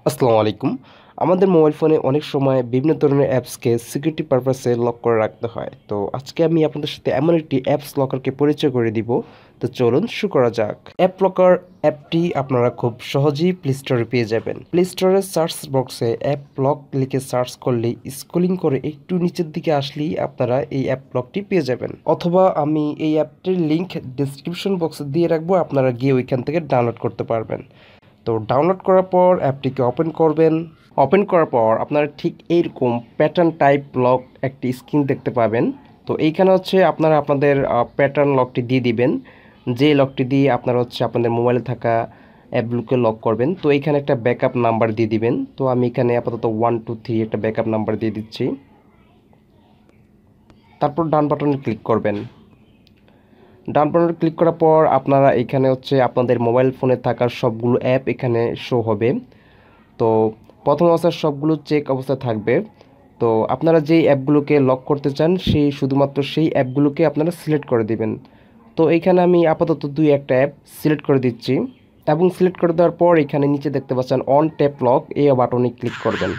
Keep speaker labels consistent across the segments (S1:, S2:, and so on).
S1: আসসালামু আলাইকুম। আমাদের মোবাইল ফোনে অনেক সময় বিভিন্ন ধরনের অ্যাপসকে সিকিউরিটি পারপাসে লক করে রাখতে হয়। তো আজকে আমি আপনাদের সাথে এমন একটি অ্যাপস লকারকে পরিচয় করে দিব। তো চলুন শুরু করা যাক। অ্যাপ লকার অ্যাপটি আপনারা খুব সহজেই প্লে স্টোরে পেয়ে যাবেন। প্লে স্টোরের সার্চ বক্সে অ্যাপ লক লিখে সার্চ করলেই স্ক্রলিং করে একটু নিচের দিকে আসলেই আপনারা এই অ্যাপ লকটি পেয়ে যাবেন। অথবা আমি এই অ্যাপটির লিংক ডেসক্রিপশন বক্সে দিয়ে রাখবো, আপনারা গিয়ে ওইখান থেকে ডাউনলোড করতে পারবেন। তো ডাউনলোড করার পর অ্যাপটিকে ওপেন করবেন। ওপেন করার পর আপনারা ঠিক এইরকম প্যাটার্ন টাইপ লক একটি স্ক্রিন দেখতে পাবেন। তো এইখানে হচ্ছে আপনারা আপনাদের প্যাটার্ন লকটি দিয়ে দিবেন, যে লকটি দিয়ে আপনারা হচ্ছে আপনাদের মোবাইলে থাকা অ্যাপগুলোকে লক করবেন। তো এইখানে একটা ব্যাকআপ নাম্বার দিয়ে দিবেন। তো আমি এখানে আপাতত 123 একটা ব্যাকআপ নাম্বার দিয়ে দিচ্ছি। তারপর ডান বাটনে ক্লিক করবেন। ডান বাটনে ক্লিক করার পর আপনারা এখানে হচ্ছে আপনাদের মোবাইল ফোনে থাকা সবগুলো অ্যাপ এখানে শো হবে। তো প্রথম অবস্থায় সবগুলো চেক অবস্থায় থাকবে। তো আপনারা যেই অ্যাপগুলোকে লক করতে চান শুধুমাত্র সেই অ্যাপগুলোকে আপনারা সিলেক্ট করে দিবেন। তো এইখানে আমি আপাতত দুই একটা অ্যাপ সিলেক্ট করে দিচ্ছি এবং সিলেক্ট করে দেওয়ার পর এখানে নিচে দেখতে পাচ্ছেন অন ট্যাপ লক, এই বাটনে ক্লিক করবেন।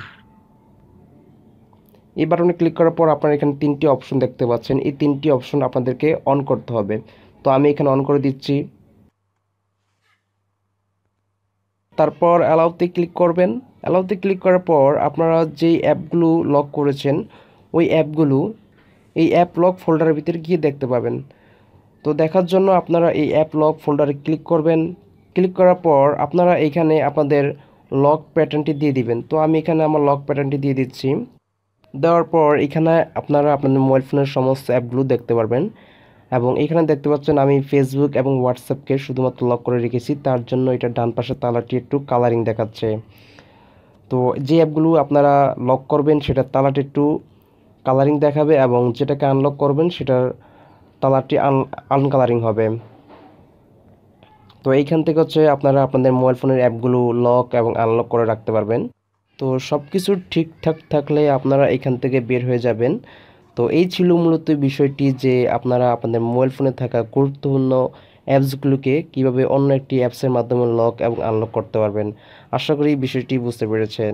S1: এই বাটনে ক্লিক করার পর আপনারা এখানে তিনটি অপশন দেখতে পাচ্ছেন, এই তিনটি অপশন আপনাদেরকে অন করতে হবে। তো আমি এখানে অন করে দিচ্ছি। তারপর অ্যালাউতে ক্লিক করবেন। অ্যালাউতে ক্লিক করার পর আপনারা যেই অ্যাপগুলো লক করেছেন ওই অ্যাপগুলো এই অ্যাপ লক ফোল্ডারের ভিতরে গিয়ে দেখতে পাবেন। তো দেখার জন্য আপনারা এই অ্যাপ লক ফোল্ডারে ক্লিক করবেন। ক্লিক করার পর আপনারা এখানে আপনাদের লক প্যাটার্নটি দিয়ে দিবেন। তো আমি এখানে আমার লক প্যাটার্নটি দিয়ে দিচ্ছি। দেওয়ার পর এখানে আপনারা আপনাদের মোবাইল ফোনের সমস্ত অ্যাপগুলো দেখতে পারবেন এবং এখানে দেখতে পাচ্ছেন আমি ফেসবুক এবং হোয়াটসঅ্যাপকে শুধুমাত্র লক করে রেখেছি, তার জন্য এটা ডান পাশের তালাটি একটু কালারিং দেখাচ্ছে। তো যে অ্যাপগুলো আপনারা লক করবেন সেটার তালাটি একটু কালারিং দেখাবে এবং যেটাকে আনলক করবেন সেটার তালাটি আনকালারিং হবে। তো এইখান থেকে হচ্ছে আপনারা আপনাদের মোবাইল ফোনের অ্যাপগুলো লক এবং আনলক করে রাখতে পারবেন। তো সব কিছু ঠিকঠাক থাকলে আপনারা এখান থেকে বের হয়ে যাবেন। তো এই ছিল মূলত বিষয়টি, যে আপনারা আপনাদের মোবাইল ফোনে থাকা গুরুত্বপূর্ণ অ্যাপসগুলোকে কিভাবে অন্য একটি অ্যাপসের মাধ্যমে লক এবং আনলক করতে পারবেন। আশা করি বিষয়টি বুঝতে পেরেছেন।